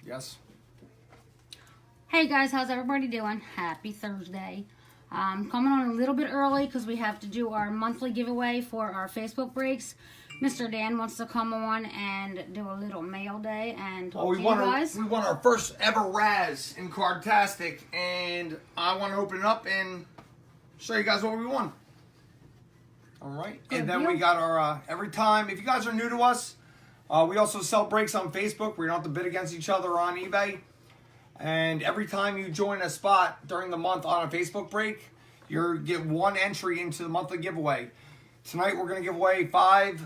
Yes. Hey guys, how's everybody doing? Happy Thursday. Coming on a little bit early because we have to do our monthly giveaway for our Facebook breaks. Mr. Dan wants to come on and do a little mail day and talk to you guys. We won our first ever Raz in Cardtastic, and I want to open it up and show you guys what we won. All right. Good and then deal. we got our, every time, if you guys are new to us, we also sell breaks on Facebook. We don't have to bid against each other on eBay. And every time you join a spot during the month on a Facebook break, you get one entry into the monthly giveaway. Tonight we're going to give away five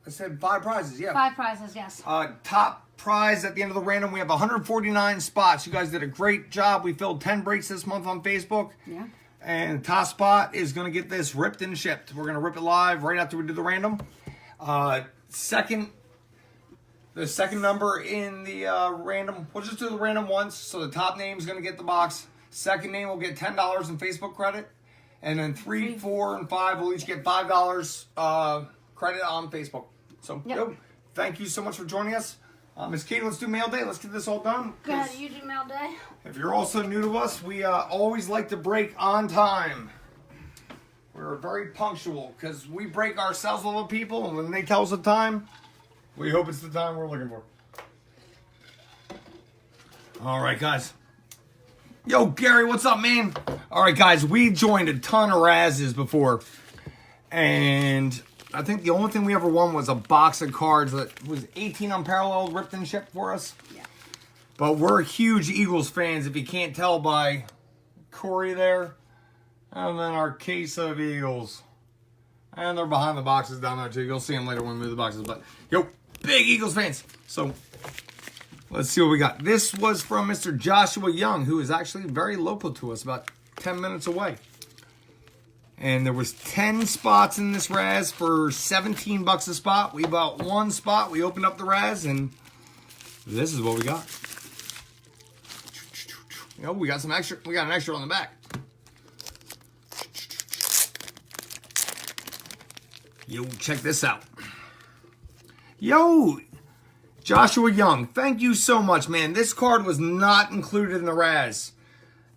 prizes, yeah. 5 prizes, yes. Top prize at the end of the random, we have 149 spots. You guys did a great job. We filled 10 breaks this month on Facebook. Yeah. And top spot is going to get this ripped and shipped. We're going to rip it live right after we do the random. The second number in the random, we'll just do the random once. So the top name is going to get the box. Second name will get $10 in Facebook credit. And then 3, 4, and 5 will each get $5 credit on Facebook. So, yo, thank you so much for joining us. Miss Katie, let's do mail day. Let's get this all done. Go ahead, you do mail day. If you're also new to us, we always like to break on time. We're very punctual because we break ourselves a little people, and when they tell us the time, we hope it's the time we're looking for. All right, guys. Yo, Gary, what's up, man? All right, guys, we joined a ton of Razes before, and I think the only thing we ever won was a box of cards that was 18 unparalleled, ripped and shipped for us. Yeah. But we're huge Eagles fans, if you can't tell by Corey there. And then our case of Eagles. And they're behind the boxes down there, too. You'll see them later when we move the boxes. But, yo, big Eagles fans. So, let's see what we got. This was from Mr. Joshua Young, who is actually very local to us, about 10 minutes away. And there was 10 spots in this Raz for $17 a spot. We bought one spot. We opened up the Raz, and this is what we got. You know, we got some extra. We got an extra on the back. Yo, check this out. Yo, Joshua Young, thank you so much, man. This card was not included in the Raz.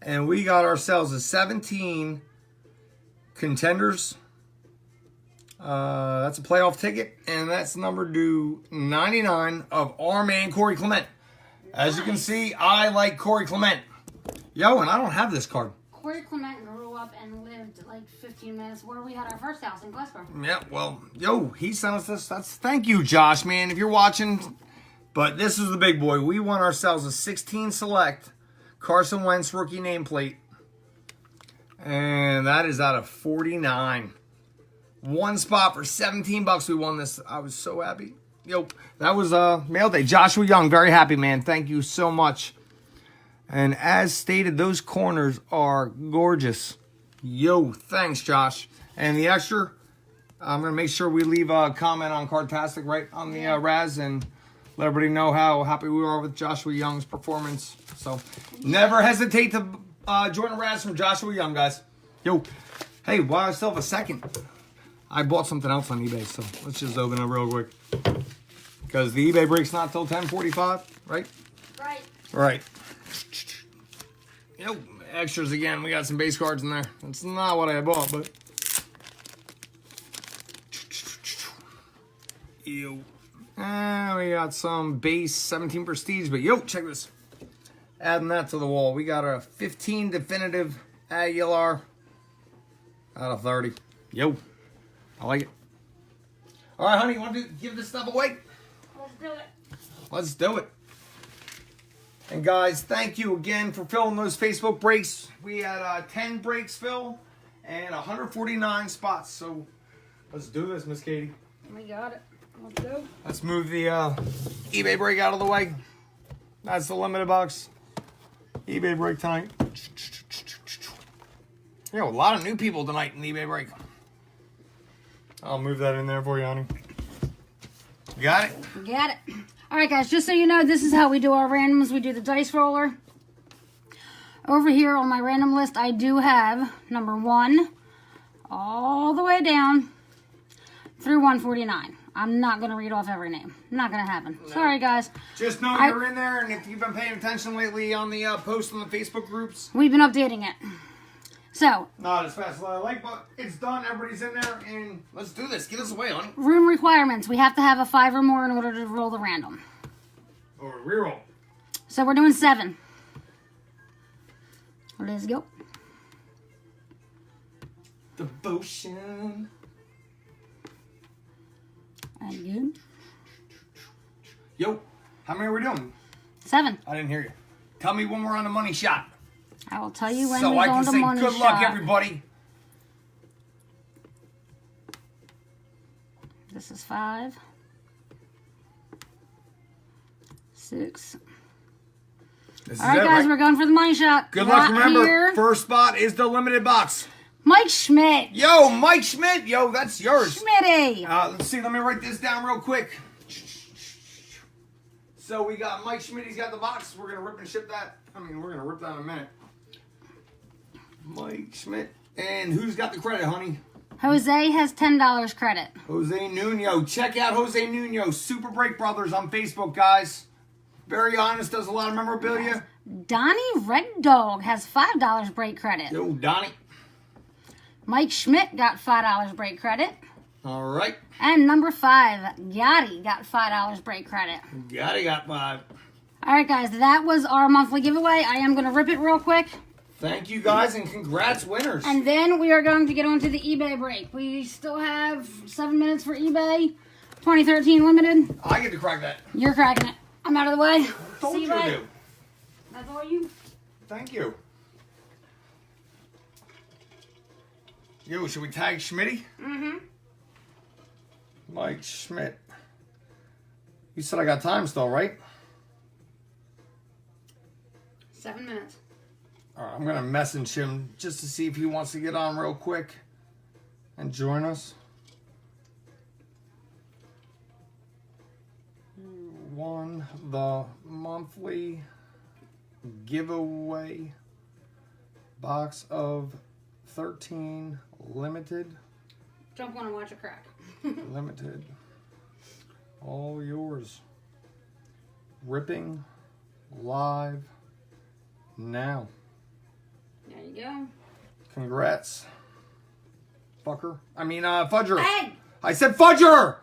And we got ourselves a 17 Contenders. That's a playoff ticket. And that's number due 99 of our man, Corey Clement. As you can see, I like Corey Clement. Yo, and I don't have this card. Corey Clement grew up and lived like 15 minutes where we had our first house in Glasgow. Yeah, well, yo, he sent us this. Thank you, Josh, man, if you're watching. But this is the big boy. We won ourselves a 16 select Carson Wentz rookie nameplate. And that is out of 49. One spot for $17. We won this. I was so happy. Yo, that was mail day. Joshua Young, very happy, man. Thank you so much. And as stated, those corners are gorgeous. Yo, thanks, Josh. And the extra, I'm going to make sure we leave a comment on Cardtastic right on the Raz and let everybody know how happy we are with Joshua Young's performance. So never hesitate to join a Raz from Joshua Young, guys. Yo, hey, while I still have a second, I bought something else on eBay, so let's just open it real quick. Because the eBay break's not till 10:45, right? Right. Right. Yo, extras again. We got some base cards in there. That's not what I bought, but. Yo. We got some base 17 prestige, but yo, check this. Adding that to the wall. We got a 15 definitive Aguilar out of 30. Yo. I like it. All right, honey, you want to give this stuff away? Let's do it. Let's do it. And guys, thank you again for filling those Facebook breaks. We had 10 breaks fill and 149 spots. So let's do this, Miss Katie. We got it. Let's go. Let's move the eBay break out of the way. That's the limited box. eBay break tonight. You know, a lot of new people tonight in the eBay break. I'll move that in there for you, honey. You got it? Got it. All right, guys, just so you know, this is how we do our randoms. We do the dice roller. Over here on my random list, I do have number 1 all the way down through 149. I'm not going to read off every name. Not going to happen. Sorry, guys. Just know you're in there, and if you've been paying attention lately on the posts on the Facebook groups. We've been updating it. So. Not as fast as I like, but it's done. Everybody's in there, and let's do this. Get us away, honey. Room requirements. We have to have a 5 or more in order to roll the random. Or reroll. So we're doing 7. Let's go. Devotion. And good. Yo, how many are we doing? 7. I didn't hear you. Tell me when we're on the money shot. I will tell you when so we I go can to say money good shot. luck, everybody. This is 5. 6. This All right, guys, we're going for the money shot. Good luck. Remember, here. first spot is the limited box. Mike Schmidt. Yo, Mike Schmidt. Yo, that's yours. Schmitty. Let's see. Let me write this down real quick. So we got Mike Schmidt. He's got the box. We're going to rip and ship that. I mean, we're going to rip that in a minute. Mike Schmidt. And who's got the credit, honey? Jose has $10 credit. Jose Nuno. Check out Jose Nuno. Super Break Brothers on Facebook, guys. Very honest. Does a lot of memorabilia. Donnie Red Dog has $5 break credit. Yo, Donnie. Mike Schmidt got $5 break credit. All right. And number 5, Gotti got $5 break credit. Got 5. All right, guys, that was our monthly giveaway. I am going to rip it real quick. Thank you, guys, and congrats, winners. And then we are going to get on to the eBay break. We still have 7 minutes for eBay 2013 Limited. I get to crack that. You're cracking it. I'm out of the way. Told See you bye. to do. That's all you. Thank you. Yo, should we tag Schmitty? Mm-hmm. Mike Schmidt. You said I got time still, right? 7 minutes. All right, I'm going to message him just to see if he wants to get on real quick and join us. Won the monthly giveaway box of 13 limited. Jump on and watch it crack. Limited. All yours. Ripping live now. There you go. Congrats. Fucker. I mean, Fudger. Hey! I said Fudger!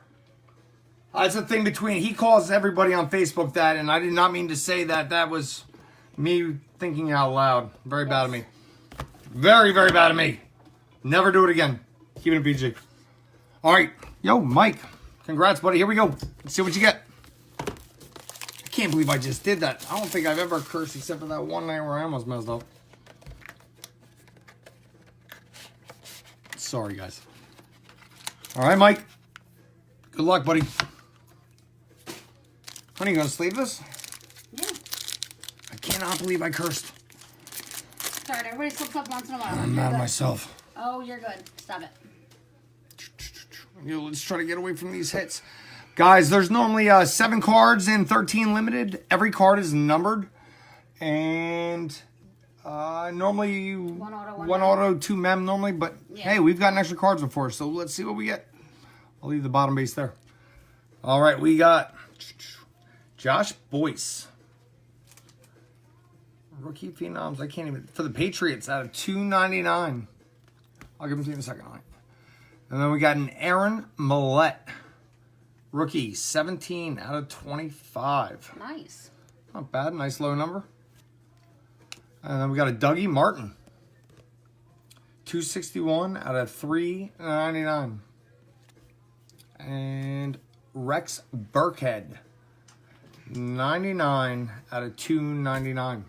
That's the thing between, he calls everybody on Facebook that, and I did not mean to say that. That was me thinking out loud. Very bad of me. Very, very bad of me. Never do it again. Keep it a PG. All right. Yo, Mike. Congrats, buddy. Here we go. Let's see what you get. I can't believe I just did that. I don't think I've ever cursed except for that one night where I almost messed up. Sorry, guys. All right, Mike. Good luck, buddy. Honey, you gonna sleeve this? Yeah. I cannot believe I cursed. Sorry, everybody slips up once in a while. I'm mad at myself. Oh, you're good. Stop it. Yo, let's try to get away from these hits. Guys, there's normally 7 cards in 13 limited. Every card is numbered. And normally One one auto, 2 mem normally. But hey, we've gotten extra cards before, so let's see what we get. I'll leave the bottom base there. All right, we got Josh Boyce. Rookie Phenoms. I can't even. For the Patriots out of 299. I'll give them to you in a second. All right. And then we got an Aaron Millette. Rookie, 17 out of 25. Nice. Not bad. Nice low number. And then we got a Dougie Martin. 261 out of 399. And Rex Burkhead. 99 out of 299.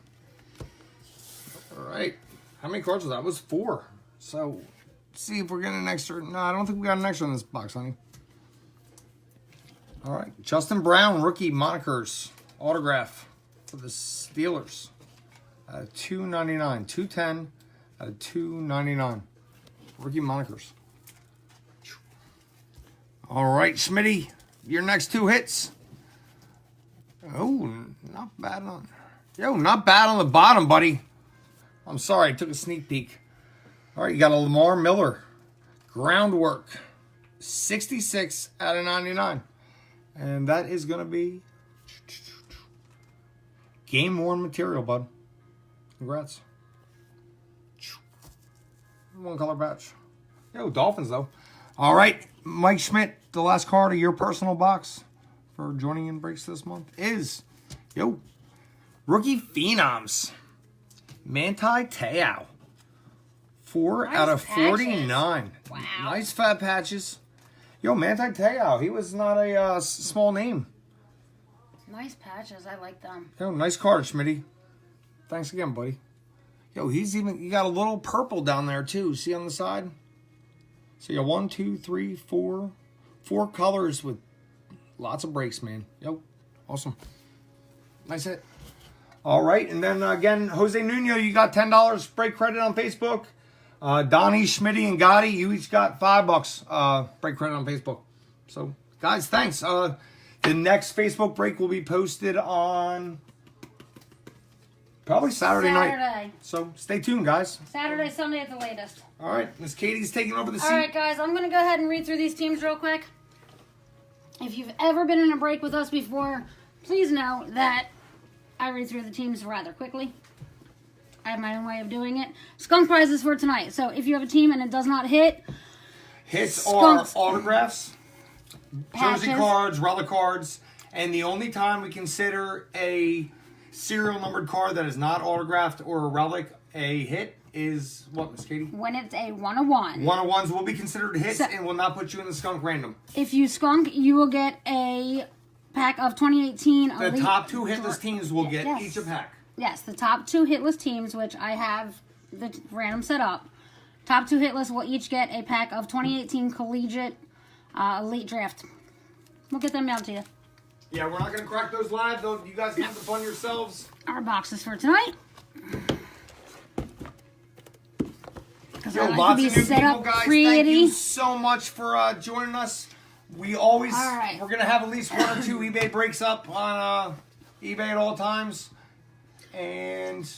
All right. How many cards was that? It was 4. So, let's see if we're getting an extra. No, I don't think we got an extra in this box, honey. All right. Justin Brown, rookie monikers. Autograph for the Steelers. 299. 210 out of 299. Rookie monikers. All right, Smitty. Your next 2 hits. Oh, not bad on. Yo, not bad on the bottom, buddy. I'm sorry, I took a sneak peek. All right, you got a Lamar Miller. Groundwork. 66 out of 99. And that is going to be game-worn material, bud. Congrats. One color batch. Yo, Dolphins, though. All right, Mike Schmidt, the last card of your personal box for joining in breaks this month is, Rookie Phenoms. Manti Te'o. 4 out of 49. Wow. Nice fat patches. Yo, Manti Te'o, he was not a small name. Nice patches. I like them. Yo, nice card, Schmitty. Thanks again, buddy. Yo, he got a little purple down there, too. See on the side? So you got 1, 2, 3, 4. 4 colors with lots of breaks, man. Yo, awesome. Nice hit. All right, and then again, Jose Nuno, you got $10 break credit on Facebook. Donnie, Schmitty, and Gotti, you each got $5 break credit on Facebook. So, guys, thanks. The next Facebook break will be posted on probably Saturday night. So, stay tuned, guys. Saturday, Sunday at the latest. All right, Miss Katie's taking over the seat. All right, guys, I'm going to go ahead and read through these teams real quick. If you've ever been in a break with us before, please know that I read through the teams rather quickly. I have my own way of doing it. Skunk prizes for tonight. So if you have a team and it does not hit, hits Skunks. are autographs, jersey Patches. cards, relic cards, and the only time we consider a serial numbered card that is not autographed or a relic a hit is what, Miss Katie? when it's a 101. 101s will be considered hits So- and will not put you in the skunk random. If you skunk, you will get a pack of 2018 The Elite top 2 hitless teams will get Yes. each a pack. Yes, the top 2 hitless teams, which I have the random set up. Top 2 hitless will each get a pack of 2018 Collegiate Elite Draft. We'll get them mailed to you. Yeah, we're not going to crack those live, though. You guys can have the fun yourselves. Our boxes for tonight. Because Yo, I like lots to of be new set people, up guys. pretty. Thank you so much for joining us. We always, All right. we're going to have at least 1 or 2 eBay breaks up on eBay at all times. And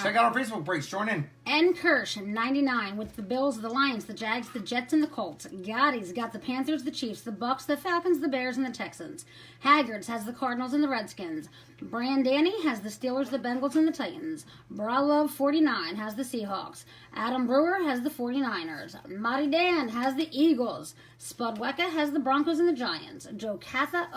check out our Facebook breaks. Join in. N. Kirsch, 99, with the Bills, the Lions, the Jags, the Jets, and the Colts. Gotti's got the Panthers, the Chiefs, the Bucks, the Falcons, the Bears, and the Texans. Haggard's has the Cardinals and the Redskins. Brandani has the Steelers, the Bengals, and the Titans. Bralove, 49, has the Seahawks. Adam Brewer has the 49ers. Marty Dan has the Eagles. Spud Wecca has the Broncos and the Giants. Joe Catha,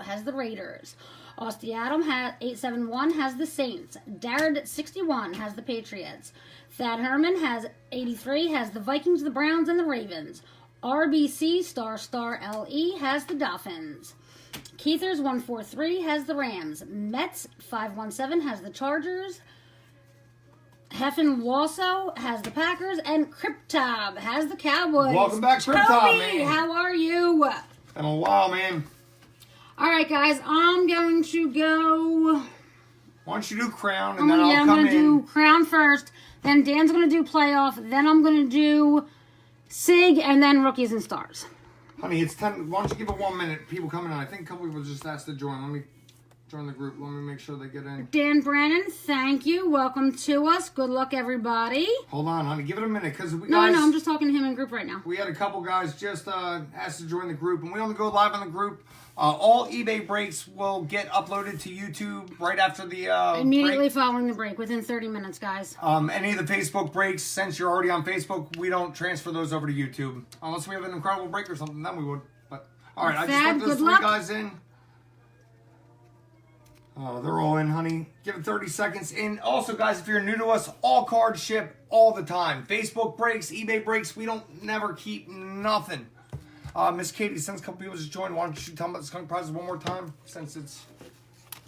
has the Raiders. Austin Adam has 871 has the Saints. Darrad 61 has the Patriots. Thad Herman has 83 has the Vikings, the Browns, and the Ravens. RBC star LE has the Dolphins. Keithers 143 has the Rams. Mets 517 has the Chargers. Heffen Losso has the Packers, and Cryptob has the Cowboys. Welcome back, Cryptob, Toby, man. how are you? Been a while, man. All right, guys, I'm going to go. Why don't you do Crown, and I'm then gonna, I'll come I'm gonna in. do Crown first. Then Dan's gonna do Playoff. Then I'm gonna do Sig, and then Rookies and Stars. Honey, it's 10. Why don't you give it 1 minute? People coming in. I think a couple people just asked to join. Let me join the group. Let me make sure they get in. Dan Brennan, thank you. Welcome to us. Good luck, everybody. Hold on, honey. Give it a minute, because we No, guys. I'm just talking to him in group right now. We had a couple guys just asked to join the group, and we only go live on the group. All eBay breaks will get uploaded to YouTube right after the Immediately break. following the break, within 30 minutes, guys. Any of the Facebook breaks, since you're already on Facebook, we don't transfer those over to YouTube. Unless we have an incredible break or something, then we would. But all right, I just Thad, put those good 3 luck. guys in. Oh, they're all in, honey. Give it 30 seconds. And also, guys, if you're new to us, all cards ship all the time. Facebook breaks, eBay breaks, we don't never keep nothing. Miss Katie, since a couple people just joined, why don't you tell them about the skunk prizes one more time, since it's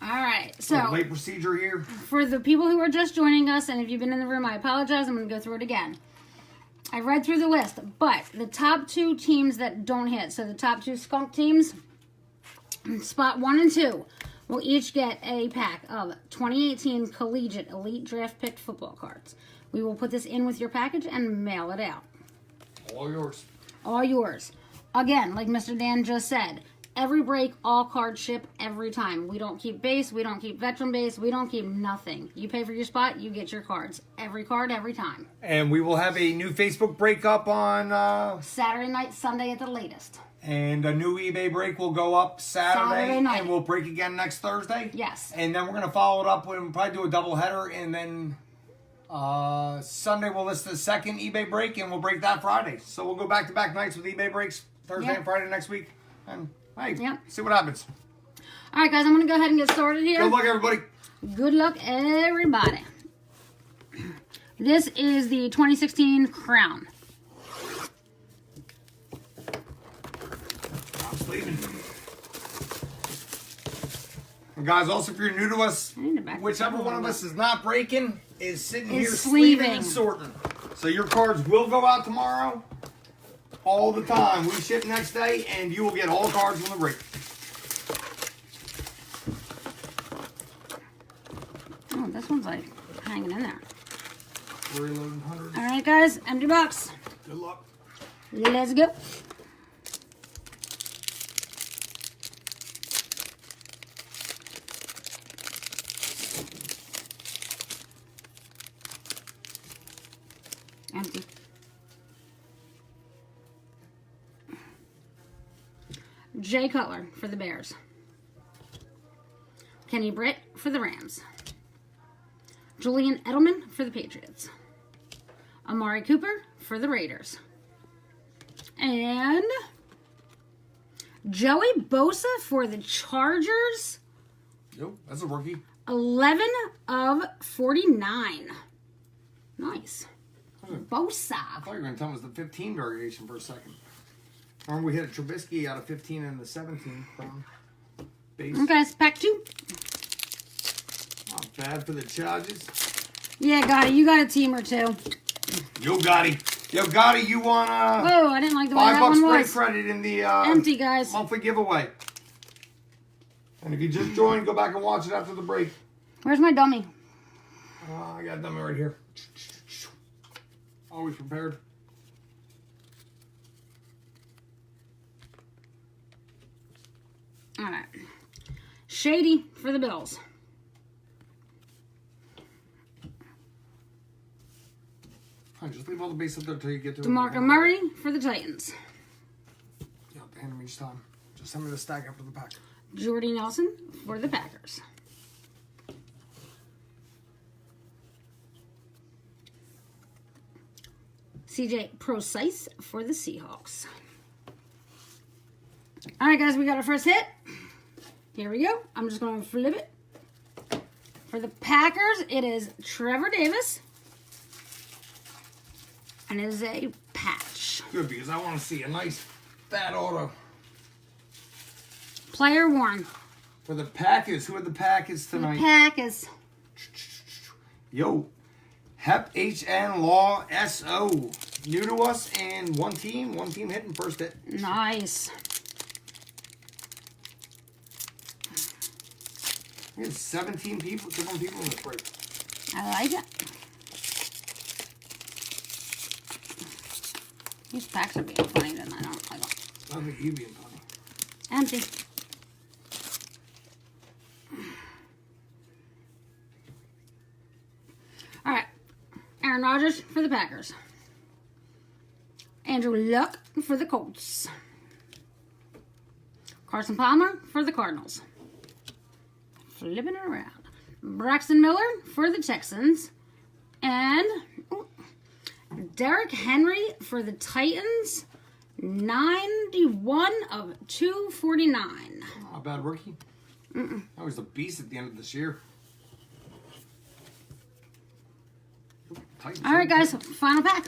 All right, a so late procedure here. for the people who are just joining us, and if you've been in the room, I apologize. I'm going to go through it again. I read through the list, but the top 2 teams that don't hit, so the top 2 skunk teams, spot 1 and 2, will each get a pack of 2018 Collegiate Elite Draft Picked football cards. We will put this in with your package and mail it out. All yours. All yours. Again, like Mr. Dan just said, every break, all cards ship every time. We don't keep base. We don't keep veteran base. We don't keep nothing. You pay for your spot, you get your cards. Every card, every time. And we will have a new Facebook break up on Saturday night, Sunday at the latest. and a new eBay break will go up Saturday night. and we'll break again next Thursday. Yes. And then we're going to follow it up. We'll probably do a double header, and then Sunday we'll list the second eBay break, and we'll break that Friday. So we'll go back-to-back nights with eBay breaks Thursday Yep. and Friday next week. And hey, Yep. see what happens. All right, guys, I'm going to go ahead and get started here. Good luck, everybody. Good luck, everybody. This is the 2016 Crown. I'm sleeping. And guys, also if you're new to us, I need to back whichever one of us is not breaking is sitting Is here sleeving sleeving. and sorting. So your cards will go out tomorrow. All the time. We ship next day, and you will get all cards from the break. Oh, this one's like hanging in there. Reloading 100. All right, guys, empty box. Good luck. Let's go. Empty. Jay Cutler for the Bears. Kenny Britt for the Rams. Julian Edelman for the Patriots. Amari Cooper for the Raiders. And Joey Bosa for the Chargers. Yo, that's a rookie. 11 of 49. Nice. Bosa. I thought you were going to tell me it was the 15 variation for a second. Remember we hit a Trubisky out of 15 in the 17 from base. Okay, it's pack 2. Not bad for the Chargers. Yeah, got it. You got a team or two. Yo, Gotti. Yo, Gotti, you want Whoa, I didn't like the way that $5 one break was. credit in the Empty, guys. monthly giveaway. And if you just joined, go back and watch it after the break. Where's my dummy? I got a dummy right here. Always prepared. All right. Shady for the Bills. Fine, just leave all the base up there until you get to it. DeMarco Murray for the Titans. Yeah, hand them each time. Just send me the stack after the pack. Jordy Nelson for the Packers. CJ Procise for the Seahawks. All right, guys, we got our first hit. Here we go. I'm just going to flip it. For the Packers, it is Trevor Davis. And it is a patch. Good, because I want to see a nice fat auto. Player worn. For the Packers. Who are the Packers tonight? Packers. Yo. Hep HN Law SO. New to us and one team hitting first hit. Nice. We had 17 people, different people in this break. I like it. These packs are being funny tonight. I don't like them. I think you being funny. Empty. All right. Aaron Rodgers for the Packers. Andrew Luck for the Colts. Carson Palmer for the Cardinals. Flipping it around. Braxton Miller for the Texans. And Derrick Henry for the Titans. 91 of 249. Not a bad rookie. That was a beast at the end of this year. Titans. All right, guys. Final pack.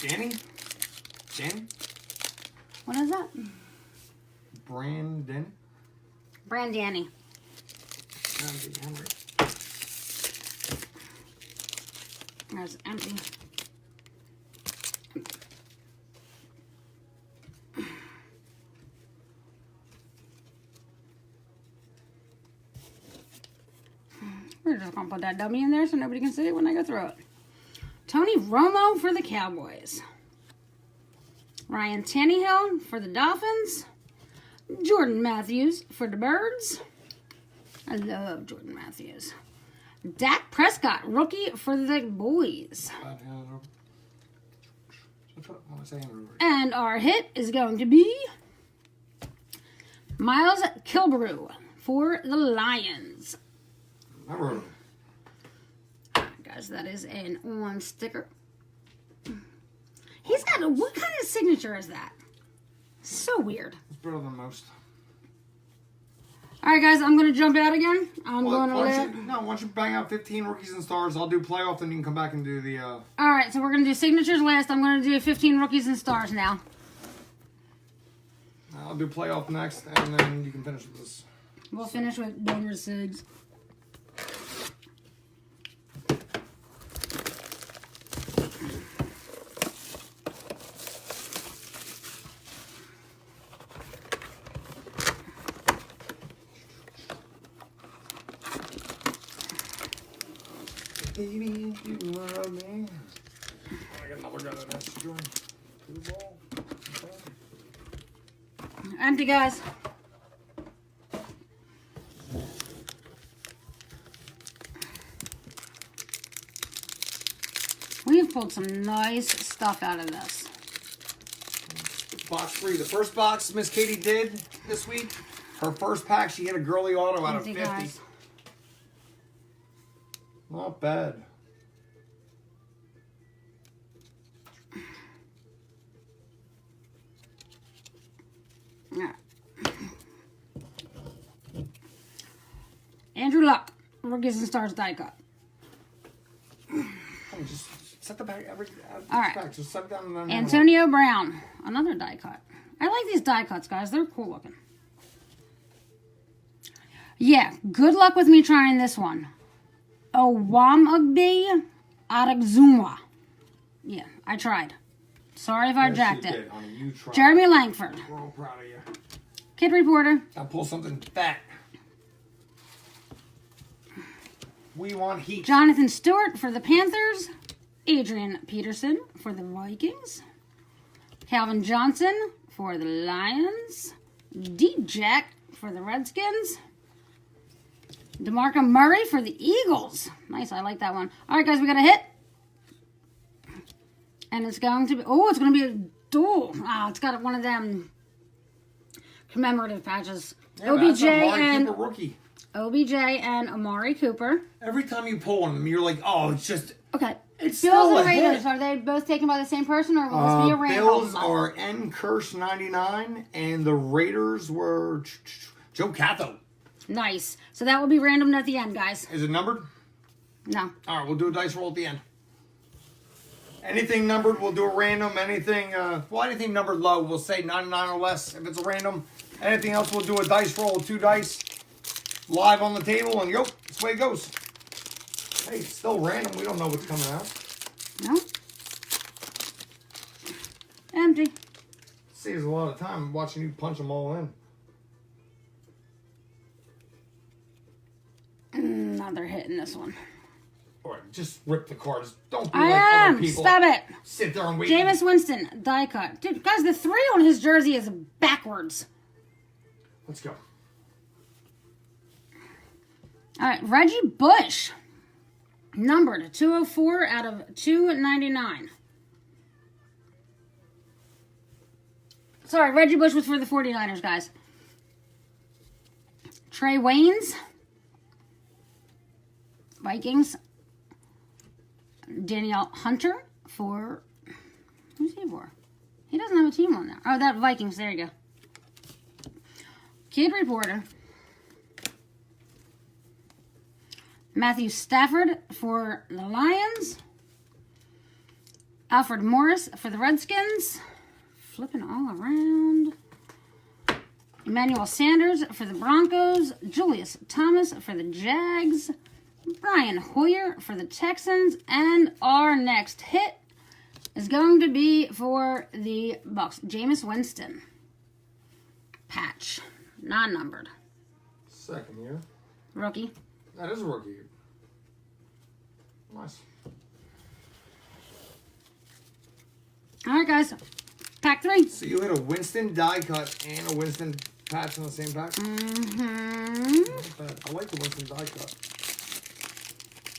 Danny? What is that? Brandon? Brandiani. Henry. There's empty. We're just gonna put that dummy in there so nobody can see it when I go through it. Tony Romo for the Cowboys. Ryan Tannehill for the Dolphins. Jordan Matthews for the Birds. I love Jordan Matthews. Dak Prescott, rookie for the Boys. And our hit is going to be Miles Kilbrew for the Lions. Remember. Guys, that is an on sticker. He's got what kind of signature is that? So weird. It's better than most. All right, guys, I'm going to jump out again. Why don't you bang out 15 rookies and stars? I'll do playoff, then you can come back and do the... All right, so we're going to do signatures last. I'm going to do 15 rookies and stars now. I'll do playoff next, and then you can finish with this. We'll finish with Danger Sigs. Baby, you love me. I got another guy that has to join. Blue ball. Okay. Empty, guys. We've pulled some nice stuff out of this. Box 3. The first box Miss Katie did this week. Her first pack, she hit a girly auto out of 50. Guys. Not bad. Yeah. Andrew Luck, Rookies and Stars die cut. Just set the back All right. back. Just set it down and then Antonio Brown, another die cut. I like these die cuts, guys. They're cool looking. Yeah, good luck with me trying this one. Owamagbe Adexumwa. Yeah, I tried. Sorry if I jacked it. You tried. Jeremy Langford. We're all proud of you. Kid Reporter. I'll pull something fat. We want heat. Jonathan Stewart for the Panthers. Adrian Peterson for the Vikings. Calvin Johnson for the Lions. D-Jack for the Redskins. DeMarco Murray for the Eagles. Nice, I like that one. All right, guys, we got a hit. And it's going to be, it's going to be a duel. It's got one of them commemorative patches. Yeah, OBJ and rookie. OBJ and Amari Cooper. Every time you pull one of them, you're like, oh, it's just... Okay. It's Bills still and a Raiders, hit. are they both taken by the same person, or will this be a random? Bills are N. Kirsch 99, and the Raiders were Joe Catho. Nice. So that will be random at the end, guys. Is it numbered? No. All right, we'll do a dice roll at the end. Anything numbered, we'll do a random. Anything, anything numbered low, we'll say 99 or less if it's a random. Anything else, we'll do a dice roll, 2 dice, live on the table, and that's the way it goes. Hey, it's still random. We don't know what's coming out. No. Empty. Saves a lot of time watching you punch them all in. Another hit in this one. All right, just rip the cards. Don't be I like am. other people. Stop it. Sit there and wait. Jameis Winston, die cut. Dude, guys, the 3 on his jersey is backwards. Let's go. All right, Reggie Bush. Numbered 204 out of 299. Sorry, Reggie Bush was for the 49ers, guys. Trey Waynes. Vikings. Danielle Hunter for... Who's he for? He doesn't have a team on there. Oh, that Vikings. There you go. Kid Reporter. Matthew Stafford for the Lions. Alfred Morris for the Redskins. Flipping all around. Emmanuel Sanders for the Broncos. Julius Thomas for the Jags. Brian Hoyer for the Texans. And our next hit is going to be for the Bucks. Jameis Winston. Patch. Non-numbered. Second year. Rookie. That is a rookie. Nice. All right, guys. Pack 3. So you hit a Winston die cut and a Winston patch in the same pack? Mm-hmm. Not bad. I like the Winston die cut.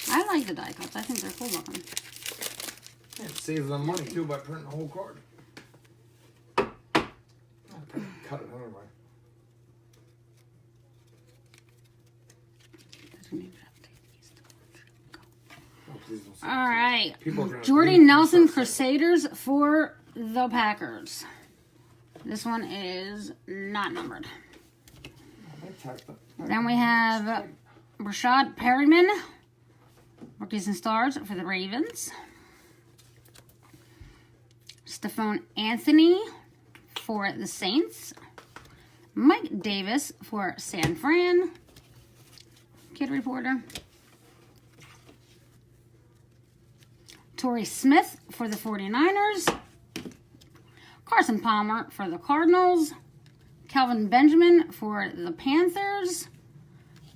I like the die cuts. I think they're cool looking. Yeah, it saves them money too by printing the whole card. Cut it anyway. Oh, please don't say All right. People are gonna Jordy leave. Nelson Crusaders for the Packers. This one is not numbered. I tacked it. Then we have Rashad Perryman, Rookies and Stars for the Ravens. Stephon Anthony for the Saints. Mike Davis for San Fran. Kid Reporter. Torrey Smith for the 49ers. Carson Palmer for the Cardinals. Kelvin Benjamin for the Panthers.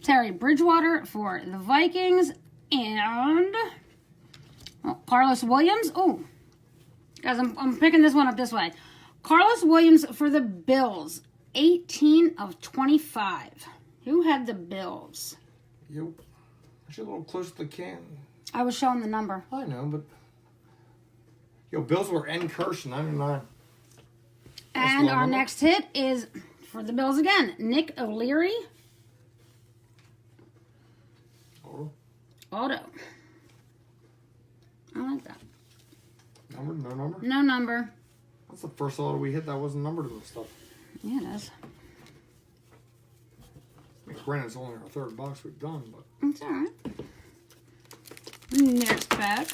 Terry Bridgewater for the Vikings. And Carlos Williams. Oh, guys, I'm picking this one up this way. Carlos Williams for the Bills. 18 of 25. Who had the Bills? Yep. Actually, a little close to the can. I was showing the number. I know, but yo, Bills were N Kirsch 99. And our number. next hit is for the Bills again. Nick O'Leary. Oh, Auto. I like that. number? No number? No number. That's the first auto we hit that wasn't numbered and stuff. Yeah, it is. I mean, granted, it's only our third box we've done, but It's alright. Next pack.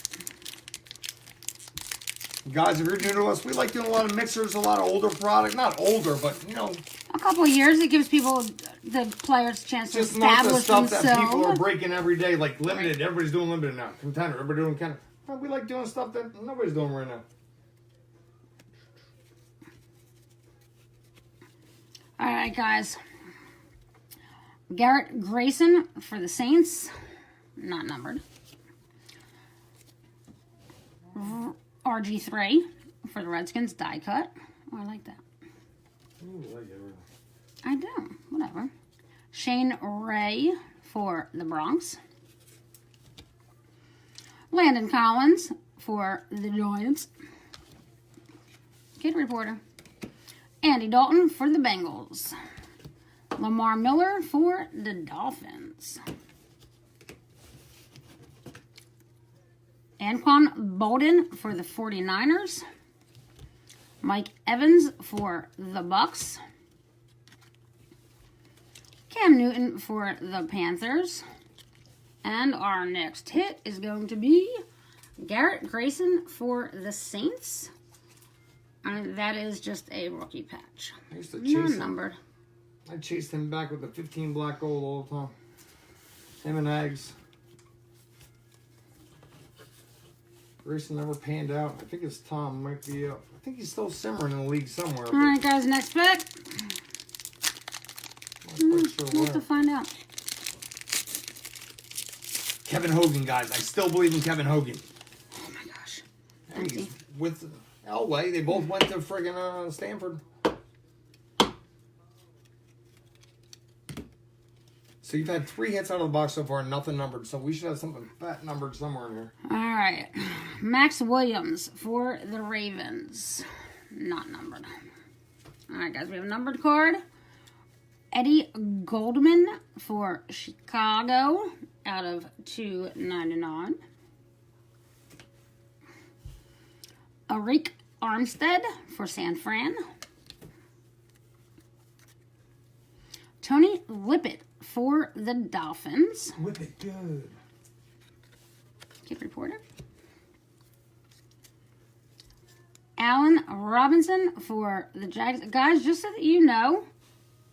guys, if you're new to us, we like doing a lot of mixers, a lot of older product. Not older, but you know, A couple of years, it gives people, the players, a chance to just not the establish stuff that people are themselves. breaking every day, like limited. Everybody's doing limited now. Contender, everybody doing contender. Well, we like doing stuff that nobody's doing right now. Alright, guys. Garrett Grayson for the Saints. Not numbered. RG3 for the Redskins. Die cut. Oh, I like that. Ooh, I like it. I do. Whatever. Shane Ray for the Bronx. Landon Collins for the Giants. Kid Reporter. Andy Dalton for the Bengals. Lamar Miller for the Dolphins. Anquan Bolden for the 49ers. Mike Evans for the Bucks. Cam Newton for the Panthers. And our next hit is going to be Garrett Grayson for the Saints. And that is just a rookie patch. I used to chase him. Non-numbered. I chased him back with the 15 black gold all the time. Him and Ags. Grayson never panned out. I think his Tom might be up. I think he's still simmering in the league somewhere. All right, guys, next pack. I'm not quite sure We'll have to where. find out. Kevin Hogan, guys. I still believe in Kevin Hogan. Oh my gosh. And he's with Elway. They both went to friggin' Stanford. So you've had 3 hits out of the box so far and nothing numbered. So we should have something fat numbered somewhere in here. All right. Max Williams for the Ravens. Not numbered. All right, guys, we have a numbered card. Eddie Goldman for Chicago out of 299. Arik Armstead for San Fran. Tony Lippett for the Dolphins. Whip it good. Kid Reporter. Allen Robinson for the Jags. Guys, just so that you know,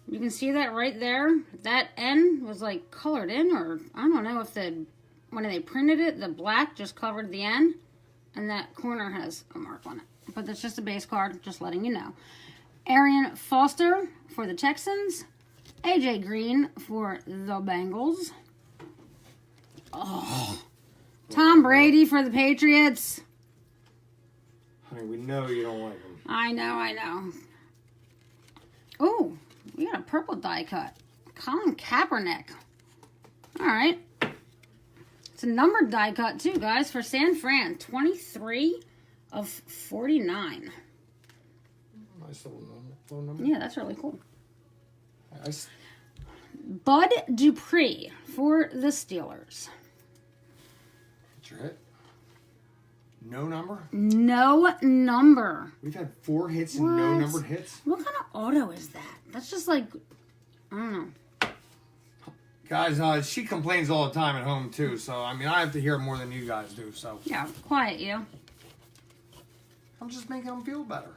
you can see that right there. That N was like colored in, or I don't know if when they printed it, the black just covered the N, and that corner has a mark on it. But that's just a base card, just letting you know. Arian Foster for the Texans. AJ Green for the Bengals. Oh. Tom Brady for the Patriots. Honey, we know you don't like them. I know. Oh, we got a purple die cut. Colin Kaepernick. All right. It's a numbered die cut too, guys, for San Fran. 23 of 49. Nice little phone number. Yeah, that's really cool. Nice. Bud Dupree for the Steelers. That's your hit. No number? No number. We've had 4 hits and no What? numbered hits. What kind of auto is that? That's just like, I don't know. Guys, she complains all the time at home too, so I mean I have to hear more than you guys do, so Yeah, quiet you. I'm just making them feel better.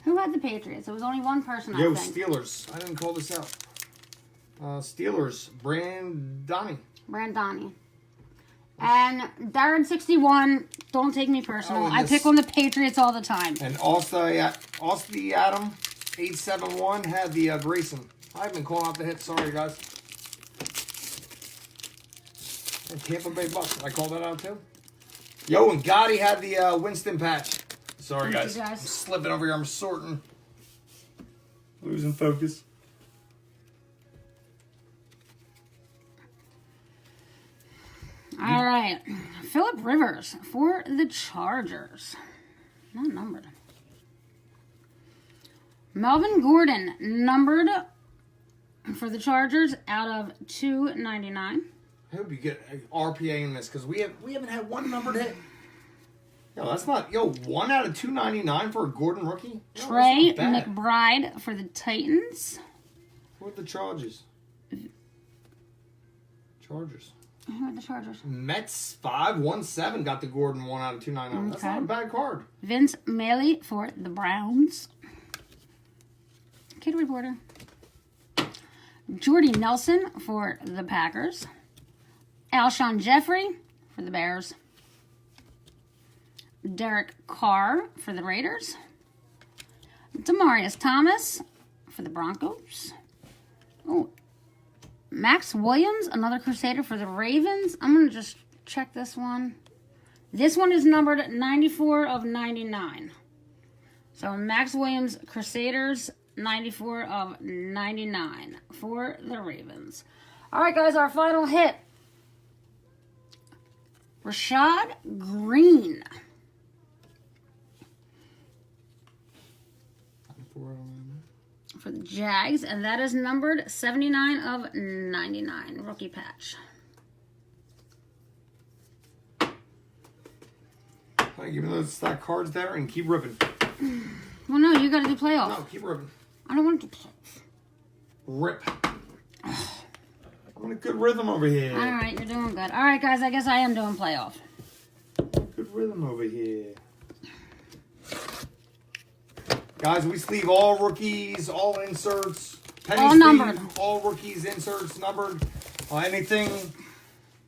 Who had the Patriots? It was only one person, Yo, I think. Steelers. I didn't call this out. Steelers, Brandoni. Brandani. And Darren 61, don't take me personal. Oh, and I this- pick on the Patriots all the time. And Austin Adam, 871, had the Grayson. I've been calling out the hit. Sorry, guys. And Tampa Bay Bucks. I called that out too. Yo, and Gotti had the Winston patch. Sorry, Thank you, guys. guys. I'm slipping over here. I'm sorting. Losing focus. All right. Phillip Rivers for the Chargers. Not numbered. Melvin Gordon, numbered for the Chargers out of 299. I hope you get RPA in this because we haven't had one numbered hit. Yo, that's not 1 out of 299 for a Gordon rookie. Yo, Trey that's not bad. McBride for the Titans. What are the Chargers? Chargers. Who are the Chargers? Mets 517 got the Gordon 1 out of 299. That's Okay. not a bad card. Vince Mailey for the Browns. Kid Reporter. Jordy Nelson for the Packers. Alshon Jeffrey for the Bears. Derek Carr for the Raiders. Demarius Thomas for the Broncos. Oh, Max Williams, another Crusader for the Ravens. I'm going to just check this one. This one is numbered 94 of 99. So Max Williams, Crusaders, 94 of 99 for the Ravens. All right, guys, our final hit. Rashad Green. For the Jags, and that is numbered 79 of 99. Rookie patch. All right, give me those stack cards there and keep ripping. Well, no, you got to do playoff. No, keep ripping. I don't want to do playoff. Rip. I'm in a good rhythm over here. All right, you're doing good. All right, guys, I guess I am doing playoff. Good rhythm over here. Guys, we sleeve all rookies, all inserts. Penny All sleeve, numbered. All rookies, inserts, numbered. Anything.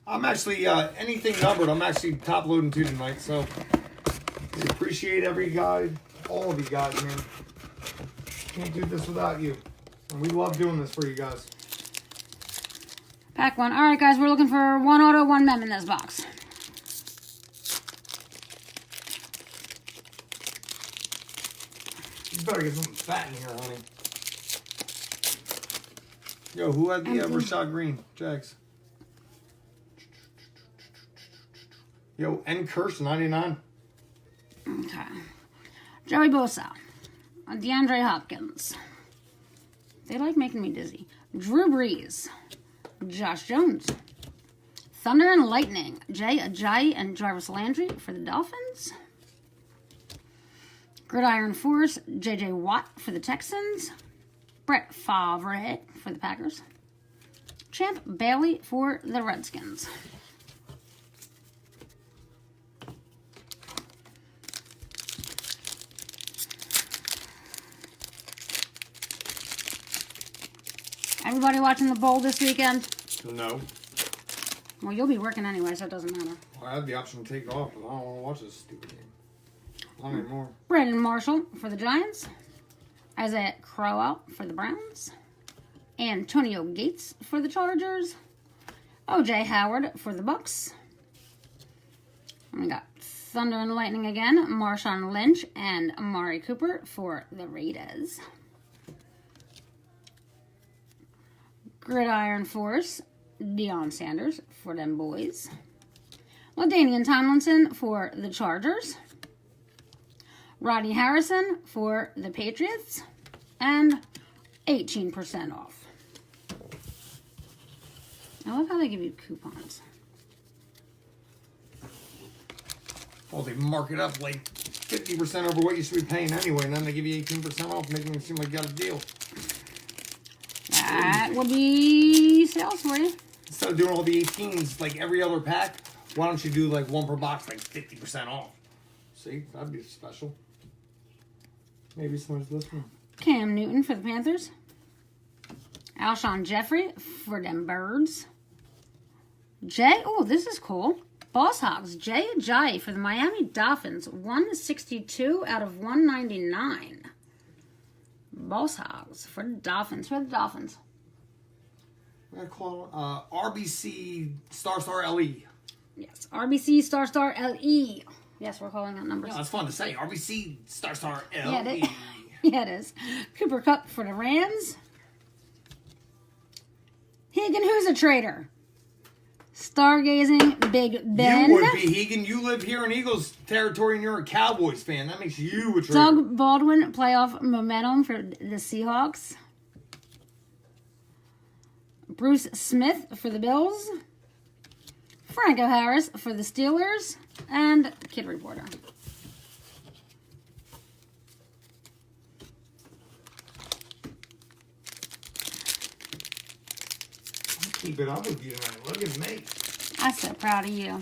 I'm actually, anything numbered, I'm actually top loading too tonight. So, we appreciate every guy, all of you guys, man. Can't do this without you. And we love doing this for you guys. Pack one. All right, guys, we're looking for one auto, one mem in this box. You better get something fat in here, honey. Yo, who had the Rashad Green? Jags. Yo, N. Kirsch, 99. Okay. Joey Bosa. DeAndre Hopkins. They like making me dizzy. Drew Brees. Josh Jones. Thunder and Lightning. Jay Ajayi and Jarvis Landry for the Dolphins. Gridiron Force. J.J. Watt for the Texans. Brett Favre for the Packers. Champ Bailey for the Redskins. Everybody watching the bowl this weekend? No. Well, you'll be working anyway, so it doesn't matter. Well, I had the option to take off, but I don't want to watch this stupid game. Not anymore. Brandon Marshall for the Giants. Isaiah Crowell for the Browns. Antonio Gates for the Chargers. O.J. Howard for the Bucks. And we got Thunder and Lightning again, Marshawn Lynch and Amari Cooper for the Raiders. Gridiron Force, Deion Sanders for them boys. LaDainian Tomlinson for the Chargers. Rodney Harrison for the Patriots. And 18% off. I love how they give you coupons. Well, they mark it up like 50% over what you should be paying anyway, and then they give you 18% off, making it seem like you got a deal. That would be sales for you. Instead of doing all the 18s like every other pack, why don't you do like one per box, like 50% off? See, that'd be special. Maybe someone's listening. Cam Newton for the Panthers. Alshon Jeffrey for them Birds. Oh, this is cool. Boss Hogs, Jay Ajayi for the Miami Dolphins. 162 out of 199. Boss Hogs for the Dolphins. I'm gonna call RBC Star LE. Yes, RBC Star LE. Yes, we're calling out numbers. Yeah, that's fun to say. RBC Star LE. Yeah, yeah, it is. Cooper Kupp for the Rams. Higgin, who's a traitor? Stargazing Big Ben. You would be, Hegan. You live here in Eagles territory and you're a Cowboys fan. That makes you a traitor. Doug Baldwin, playoff momentum for the Seahawks. Bruce Smith for the Bills. Franco Harris for the Steelers. And Kid Reporter. Keep it up with you tonight. Look at me. I'm so proud of you.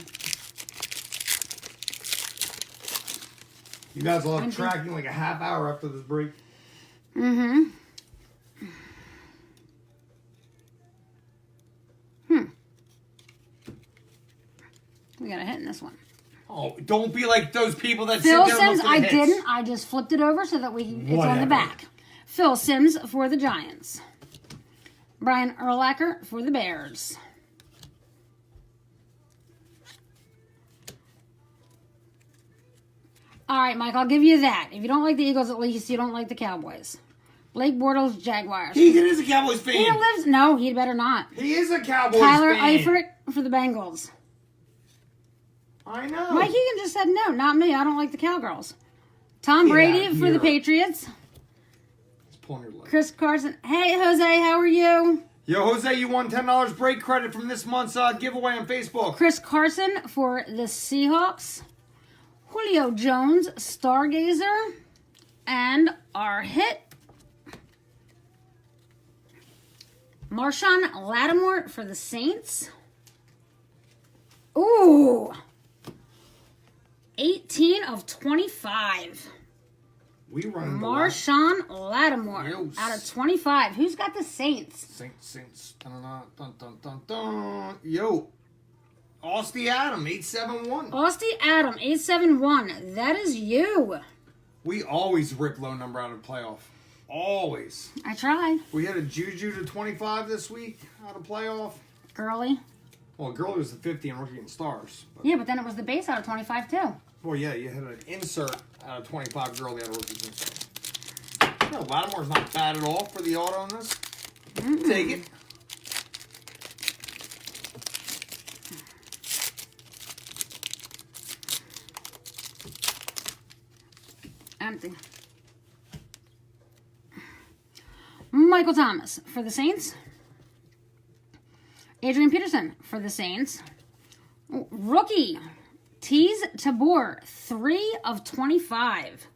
You guys will have tracking like a half hour after this break. Mm-hmm. We got a hit in this one. Oh, don't be like those people that Phil sit there and Sims, look for the I hits. didn't. I just flipped it over so that it's on the Whatever. back. Phil Sims for the Giants. Brian Urlacher for the Bears. All right, Mike, I'll give you that. If you don't like the Eagles, at least you don't like the Cowboys. Blake Bortles, Jaguars. Hegan is a Cowboys fan. He lives. No, he better not. He is a Cowboys Tyler fan. Eifert for the Bengals. I know. Mike Egan just said no, not me. I don't like the Cowgirls. Tom Brady out for the here. Patriots. He's pulling your leg. Chris Carson. Hey, Jose, how are you? Yo, Jose, you won $10 break credit from this month's giveaway on Facebook. Chris Carson for the Seahawks. Julio Jones, Stargazer. And our hit, Marshawn Lattimore for the Saints. Ooh. 18 of 25. We run Marshawn Lattimore Yes. out of 25. Who's got the Saints? Saints. Dun, dun, dun, dun, dun. Yo. Austin Adam, 871. Austin Adam, 871. That is you. We always rip low number out of the playoff. Always. I tried. We had a Juju to 25 this week out of playoff. Girly. Well, Girl was the 50 and Rookie and Stars. But, Yeah, but then it was the base out of 25 too. well, yeah, you had an insert out of 25 Girl, the other Rookies and Stars. No, Lattimore's not bad at all for the auto on this. Take it. Empty. Michael Thomas for the Saints. Adrian Peterson for the Saints. Rookie. Tease Tabor, 3 of 25.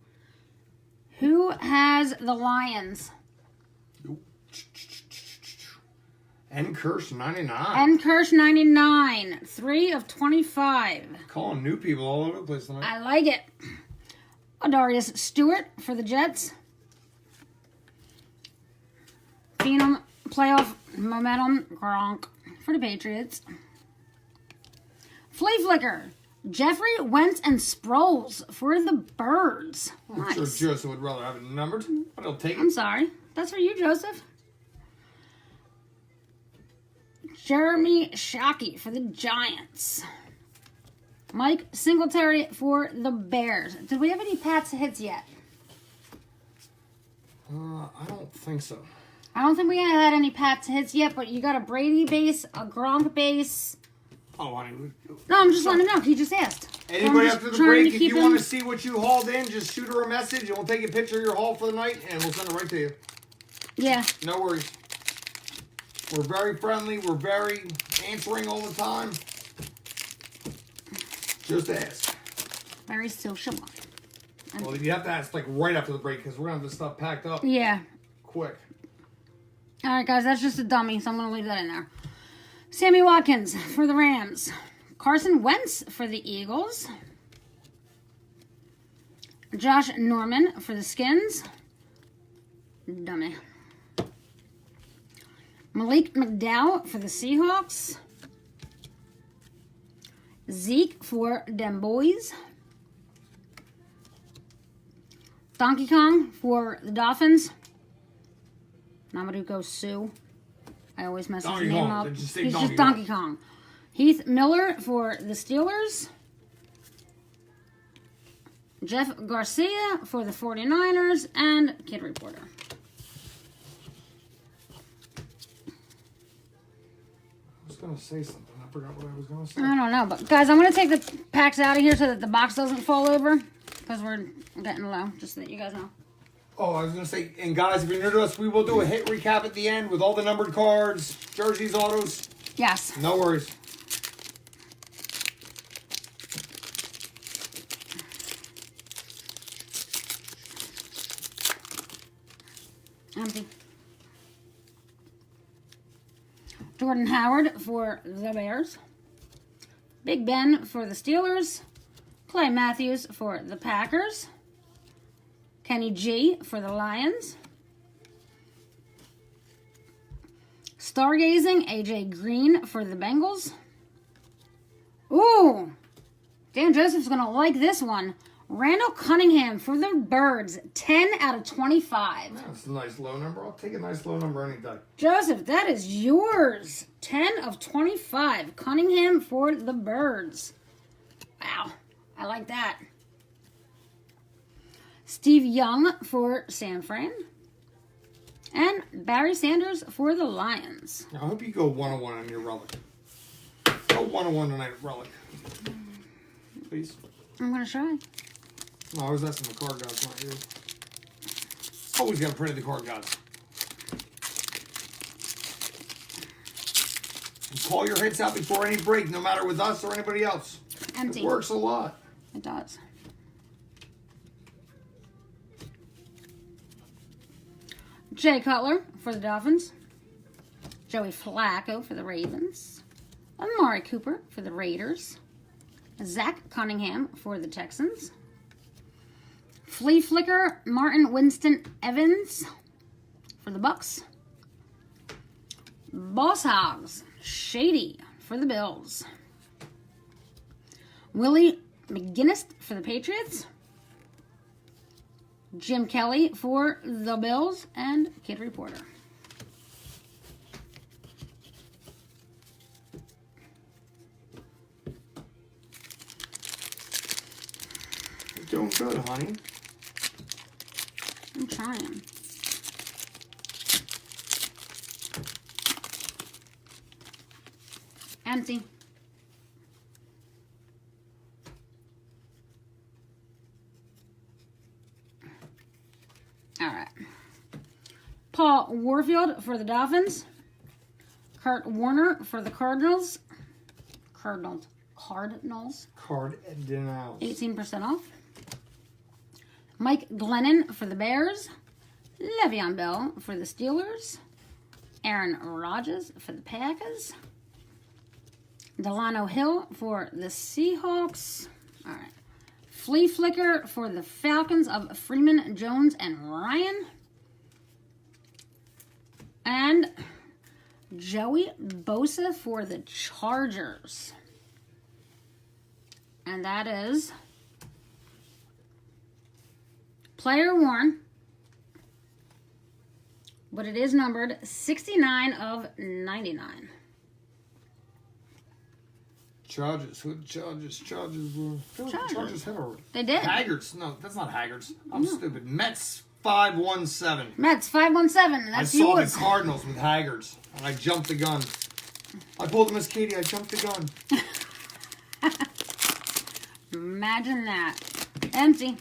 Who has the Lions? And Kirsch, 99. And Kirsch, 99. 3 of 25. Calling new people all over the place tonight. I like it. Darius Stewart for the Jets. Phenom playoff momentum Gronk for the Patriots. Flea Flicker. Jeffrey Wentz and Sproles for the Birds. I'm Nice. sure Joseph would rather have it numbered, but he'll take I'm it. sorry. That's for you, Joseph. Jeremy Shockey for the Giants. Mike Singletary for the Bears. Did we have any Pats hits yet? I don't think so. I don't think we had any Pats hits yet, but you got a Brady base, a Gronk base. Oh, honey. No, I'm just letting him know. He just asked. Anybody I'm after just the trying break, to if keep you him- want to see what you hauled in, just shoot her a message and we'll take a picture of your haul for the night and we'll send it right to you. Yeah. No worries. We're very friendly. We're very answering all the time. Just ask. Very social. Well, you have to ask like right after the break because we're going to have this stuff packed up Yeah. quick. All right, guys, that's just a dummy, so I'm going to leave that in there. Sammy Watkins for the Rams. Carson Wentz for the Eagles. Josh Norman for the Skins. Dummy. Malik McDowell for the Seahawks. Zeke for them boys. Donkey Kong for the Dolphins. Namaduko Sue. I always mess his Donkey name Kong. up. Did you He's say just Donkey Donkey Kong. Heath Miller for the Steelers. Jeff Garcia for the 49ers. And Kid Reporter. I was going to say something. I forgot what I was going to say. I don't know. But, guys, I'm going to take the packs out of here so that the box doesn't fall over. Because we're getting low. Just so that you guys know. Oh, I was going to say, and guys, if you're new to us, we will do a hit recap at the end with all the numbered cards, jerseys, autos. Yes. No worries. Empty. Jordan Howard for the Bears. Big Ben for the Steelers. Clay Matthews for the Packers. Kenny G for the Lions. Stargazing, AJ Green for the Bengals. Ooh, Dan Joseph's going to like this one. Randall Cunningham for the Birds, 10 out of 25. That's a nice low number. I'll take a nice low number any day. Joseph, that is yours. 10 of 25. Cunningham for the Birds. Wow, I like that. Steve Young for San Fran. And Barry Sanders for the Lions. I hope you go 101 on your relic. Go 101 tonight at relic. Please. I'm going to try. No, I was asking the card gods, not you. Always got to print the card gods. And call your hits out before any break, no matter with us or anybody else. Empty. It works a lot. It does. Jay Cutler for the Dolphins. Joey Flacco for the Ravens. Amari Cooper for the Raiders. Zach Cunningham for the Texans. Flea Flicker Martin Winston Evans for the Bucks. Boss Hogs Shady for the Bills. Willie McGinnis for the Patriots. Jim Kelly for the Bills. And Kid Reporter. You're doing good, honey. I'm trying. Empty. All right. Paul Warfield for the Dolphins. Kurt Warner for the Cardinals. Cardinals. Card denials. 18% off. Mike Glennon for the Bears. Le'Veon Bell for the Steelers. Aaron Rodgers for the Packers. Delano Hill for the Seahawks. All right. Flea Flicker for the Falcons of Freeman, Jones, and Ryan. And Joey Bosa for the Chargers. And that is player worn. But it is numbered 69 of 99. Chargers. Who the Chargers? Chargers were. I feel like the Chargers had already. They did. Haggards. No, that's not Haggards. I'm stupid. Mets 517. Mets 517. I That's saw yours. the Cardinals with Haggards, and I jumped the gun. I pulled the Miss Katie. I jumped the gun. Imagine that. Empty.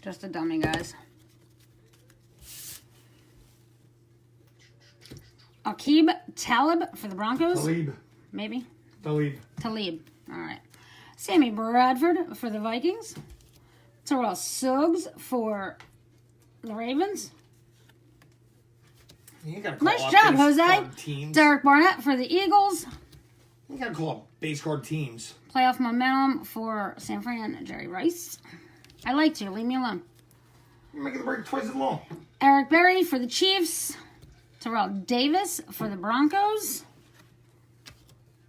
Just a dummy, guys. Aqib Talib for the Broncos. Talib. Maybe. Talib. Talib. All right. Sammy Bradford for the Vikings. Terrell Suggs for the Ravens. You gotta call Nice out job, base Jose. card teams. Derek Barnett for the Eagles. You gotta call up base card teams. Playoff momentum for San Fran and Jerry Rice. I liked you. Leave me alone. You're making the break twice as long. Eric Berry for the Chiefs. Terrell Davis for the Broncos.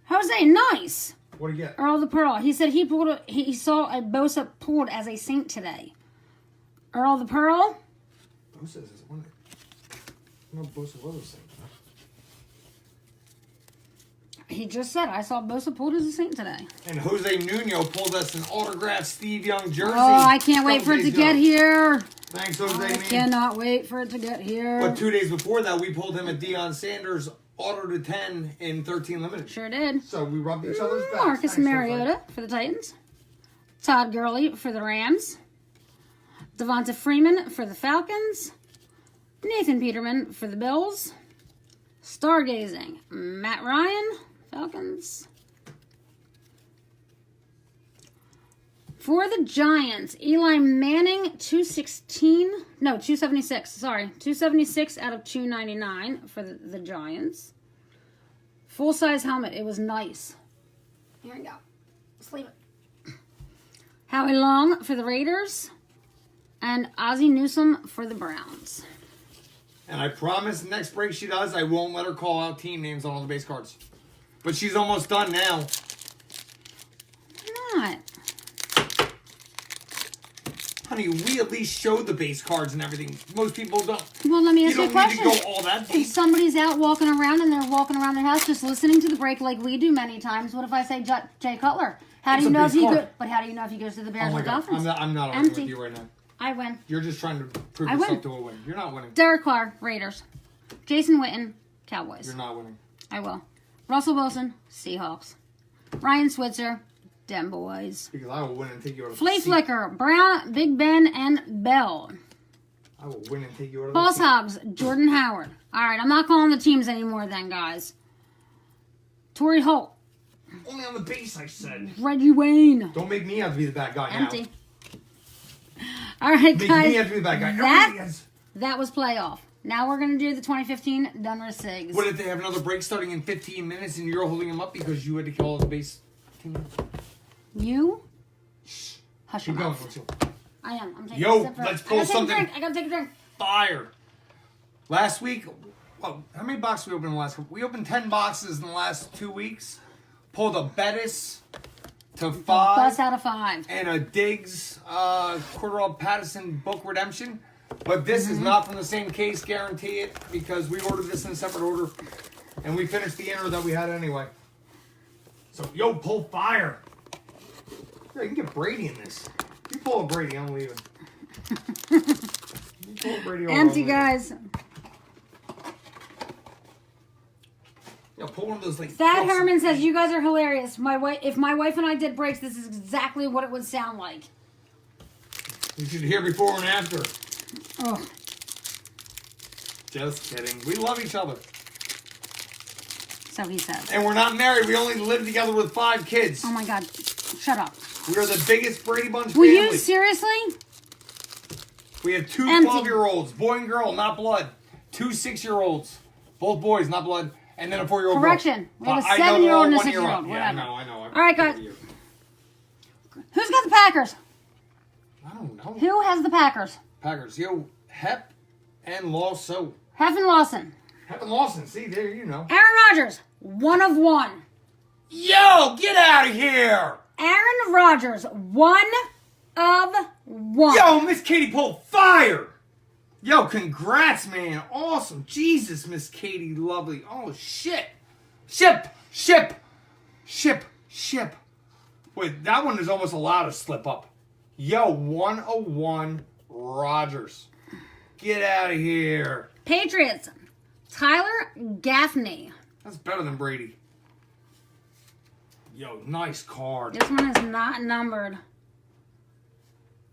Jose, nice. What do you get? Earl the Pearl. He said he saw a Bosa pulled as a Saint today. Earl the Pearl. Bosa is one. No, Bosa was a Saint. He just said I saw Bosa pulled as a Saint today. And Jose Nuno pulled us an autographed Steve Young jersey. Oh, I can't wait for it to get here. Thanks, Jose. I man. cannot wait for it to get here. But 2 days before that, we pulled him a Deion Sanders auto to 10 in 13 limited. Sure did. So we rubbed each other's backs. Marcus Thanks, Mariota for the Titans. Todd Gurley for the Rams. Devonta Freeman for the Falcons. Nathan Peterman for the Bills. Stargazing. Matt Ryan, Falcons. For the Giants, Eli Manning, 276. Sorry, 276 out of 299 for the Giants. Full-size helmet. It was nice. Here we go. Let's leave it. Howie Long for the Raiders. And Ozzie Newsome for the Browns. And I promise next break she does, I won't let her call out team names on all the base cards. But she's almost done now. Why not? Honey, we at least showed the base cards and everything. Most people don't. Well, let me ask you a don't need question. to go all that If deep. somebody's out walking around and they're walking around their house just listening to the break like we do many times, what if I say Jay Cutler? How do It's you a know if base he card. goes? But how do you know if he goes to the Bears Oh my or God. Dolphins? I'm not arguing Empty. with you right now. I win. You're just trying to prove I yourself win. to a win. You're not winning. Derek Carr, Raiders. Jason Witten, Cowboys. You're not winning. I will. Russell Wilson, Seahawks. Ryan Switzer, Dem Boys. Because I will win and take you out of Flea the seat. Flicker, Brown, Big Ben, and Bell. I will win and take you out of Boss the seat. Hogs, Jordan Howard. All right, I'm not calling the teams anymore then, guys. Torrey Holt, Only on the base, I said. Reggie Wayne. Don't make me have to be the bad guy Empty. now. All right, Make me have guys. to be the bad guy. That- Everybody has- That was playoff. Now we're going to do the 2015 Dunra Sigs. What if they have another break starting in 15 minutes and you're holding them up because you had to call the base team? You? Hush Keep your going. mouth. What's your I am. I'm taking Yo, a sip first. let's pull I gotta something. Take a drink. I got to take a drink. fire? Last week, well, how many boxes we opened in the last couple? We opened 10 boxes in the last 2 weeks. Pulled a Bettis to 5. Bus out of 5. And a Diggs Cordell Patterson book redemption. But this is not from the same case, guarantee it, because we ordered this in a separate order. And we finished the inner that we had anyway. So, yo, pull fire. Yeah, you can get Brady in this. You pull a Brady, I'm leaving. You pull a Brady over, I'm Empty, leaving. guys. Yeah, pull one of those like. Thad books. Herman says, you guys are hilarious. If my wife and I did breaks, this is exactly what it would sound like. You should hear before and after. Oh, Just kidding. We love each other. so he says. And we're not married. We only live together with 5 kids. Oh my God. Shut up. We are the biggest Brady Bunch Will family. you seriously? We have 2 Empty. 12-year-olds, boy and girl, not blood. 2 6-year-olds, both boys, not blood. And then a 4-year-old Correction. girl. We have a I know 7-year-old and a they're all 6-year-old. 1 year Whatever. Yeah, I know. All right, guys. You. Who's got the Packers? I don't know. Who has the Packers? Packers. Yo, Hep and Lawson. Heff and Lawson. Hep and Lawson. See, there you know. Aaron Rodgers, 1 of 1. Yo, get out of here. Aaron Rodgers, 1 of 1. Yo, Miss Katie pulled fire. Yo, congrats, man. Awesome. Jesus, Miss Katie, lovely. Oh, shit. Ship. Wait, that one is almost allowed to slip up. Yo, 101 Rogers. Get out of here. Patriots, Tyler Gaffney. That's better than Brady. Yo, nice card. This one is not numbered.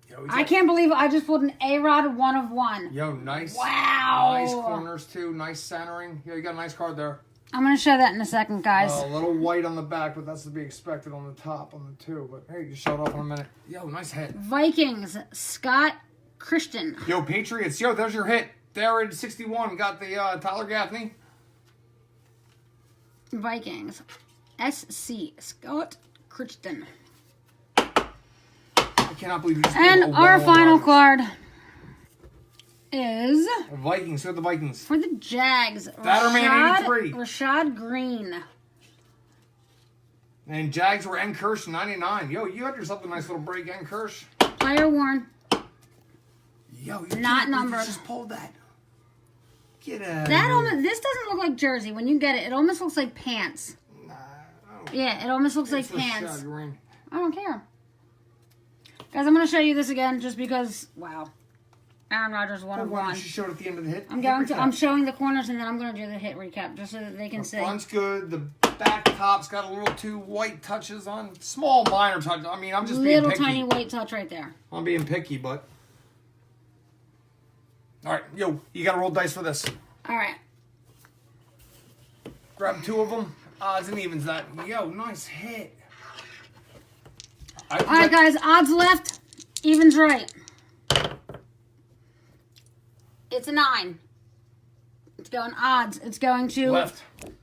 Yo, I can't believe I just pulled an A-Rod 1 of 1. Yo, nice. Wow. Nice corners, too. Nice centering. Yeah, you got a nice card there. I'm going to show that in a second, guys. A little white on the back, but that's to be expected on the top on the 2. But hey, you showed off in a minute. Yo, nice hit. Vikings, Scott Christian. Yo, Patriots. Yo, there's your hit. There in 61. Got the Tyler Gaffney. Vikings, SC, Scott Christian. I cannot believe you just And pulled a our 101 final Rogers. card is Vikings. Who are the Vikings? for the Jags. Batterman 83. Rashad Green. And Jags were N. Kirsch 99. Yo, you had yourself a nice little break, N. Kirsch. Player worn. Yo, you Not can't believe you numbered. just pulled that. Get out of That here. almost, this doesn't look like jersey. When you get it, it almost looks like pants. Nah, I don't- Yeah, it almost looks like It's pants. Rashad Green. I don't care. Guys, I'm going to show you this again just because, wow. Aaron Rodgers 1 The of one 1. that you showed at the end of the hit. I'm showing the corners and then I'm going to do the hit recap just so that they can The see. front's good. The back top's got a little 2 white touches on. Small, minor touches. I mean, I'm just being Little picky. tiny white touch right there. I'm being picky, but. All right, yo, you got to roll dice for this. All right. Grab 2 of them. Odds and evens that. Yo, nice hit. All right, guys. Odds left. Evens right. It's a 9. It's going odds. It's going to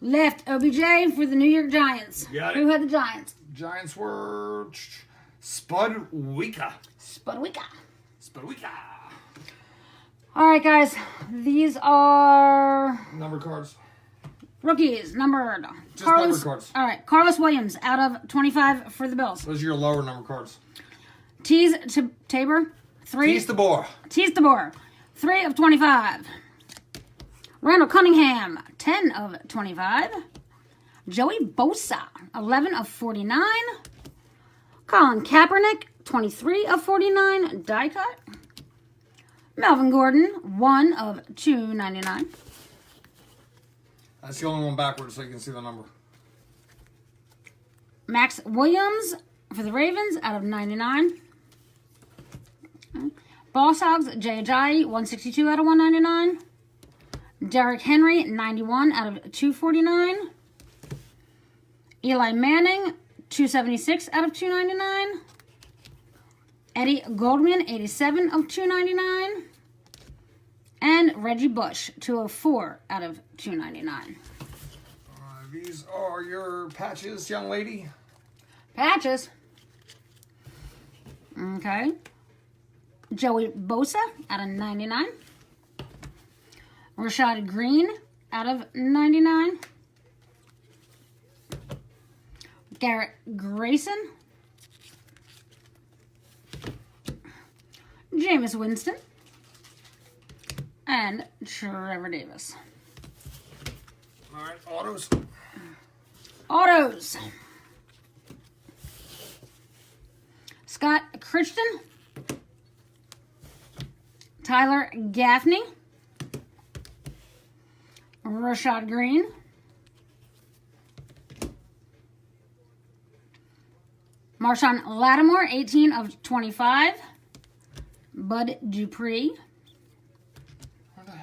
Left. OBJ for the New York Giants. Got it. Who had the Giants? Giants were Spud Wika. Spudwicka. All right, guys. These are Number cards. rookies numbered. Just numbered cards. All right. Carlos Williams out of 25 for the Bills. Those are your lower number cards. Tease to Tabor. 3. Tease the boar. Tease DeBoer, 3 of 25. Randall Cunningham, 10 of 25. Joey Bosa, 11 of 49. Colin Kaepernick, 23 of 49. Die cut. Melvin Gordon, 1 of 299. That's the only one backwards so you can see the number. Max Williams for the Ravens, out of 99. Boss Hogs, Jay Ajayi, 162 out of 199. Derrick Henry, 91 out of 249. Eli Manning, 276 out of 299. Eddie Goldman, 87 of 299. And Reggie Bush, 204 out of 299. These are your patches, young lady. Patches. Okay. Joey Bosa out of 99. Rashad Green out of 99. Garrett Grayson. Jameis Winston. And Trevor Davis. All right, autos. Autos. Scott Christian. Tyler Gaffney. Rashad Green. Marshawn Lattimore, 18 of 25. Bud Dupree.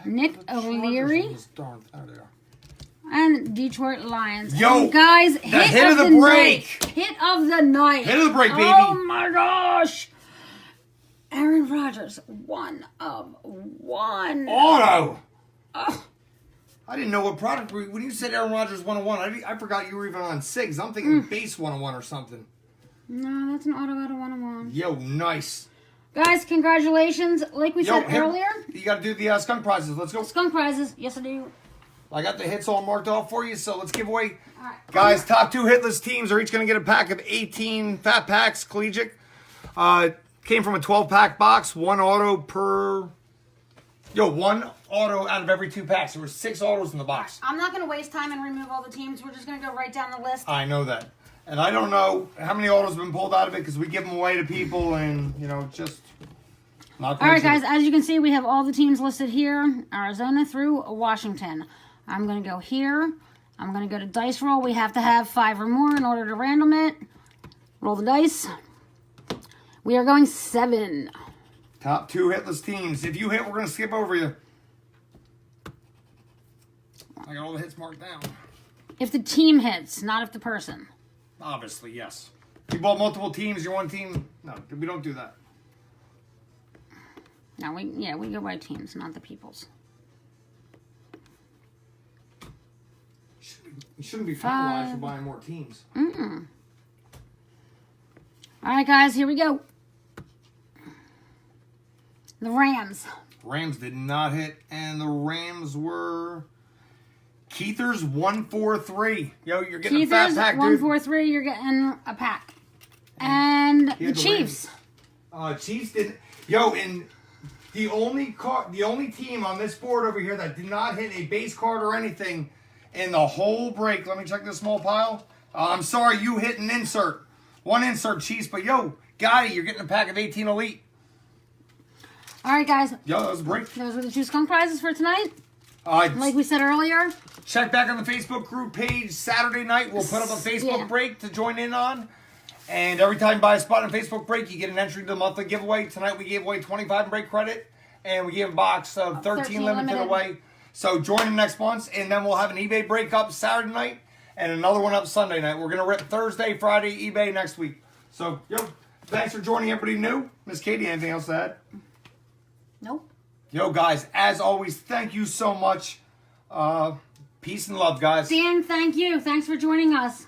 Nick O'Leary. There they are. And Detroit Lions. Yo, And guys, hit of the break. night. Hit of the night. Hit of the break, baby. Oh my gosh. Aaron Rodgers, 1 of 1. Auto. Oh, I didn't know what product. When you said Aaron Rodgers 101, I forgot you were even on SIGs. I'm thinking base 101 or something. no, that's an auto out of 101. Yo, nice. Guys, congratulations. Like we said earlier, You got to do the skunk prizes. Let's go. skunk prizes. Yes, I do. I got the hits all marked off for you, so let's give away. All right. Guys, top 2 hitless teams are each going to get a pack of 18 fat packs, collegiate. Came from a 12-pack box, 1 auto per Yo, one auto out of every 2 packs. There were 6 autos in the box. I'm not going to waste time and remove all the teams. We're just going to go right down the list. I know that. And I don't know how many autos have been pulled out of it because we give them away to people and, just not All right, guys, as you can see, we have all the teams listed here, Arizona through Washington. I'm going to go here. I'm going to go to dice roll. We have to have 5 or more in order to random it. Roll the dice. We are going 7. Top 2 hitless teams. If you hit, we're going to skip over you. I got all the hits marked down. If the team hits, not if the person. Obviously, yes. If you bought multiple teams, you're one team. No, we don't do that. No, we go by teams, not the peoples. You shouldn't be penalized for buying more teams. All right, guys, here we go. The Rams. Rams did not hit, and the Rams were Keithers 143. Yo, you're getting a fat pack, dude. 143. You're getting a pack. And the Chiefs. Chiefs didn't. Yo, and the only team on this board over here that did not hit a base card or anything in the whole break. Let me check this small pile. I'm sorry, you hit an insert. One insert, Chiefs, but yo, Gotti, you're getting a pack of 18 Elite. All right, guys. Yo, that was a break. Those were the 2 skunk prizes for tonight. Like we said earlier. Check back on the Facebook group page Saturday night. We'll put up a Facebook break to join in on. And every time you buy a spot on Facebook break, you get an entry to the monthly giveaway. Tonight we gave away 25 break credit. And we gave a box of 13 limited away. So join in next month. And then we'll have an eBay break up Saturday night. And another one up Sunday night. We're going to rip Thursday, Friday, eBay next week. So, thanks for joining everybody new. Miss Katie, anything else to add? Nope. Yo, guys, as always, thank you so much. Peace and love, guys. Dan, thank you. Thanks for joining us.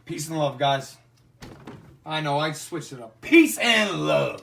Peace and love, guys. I know, I switched it up. Peace and love.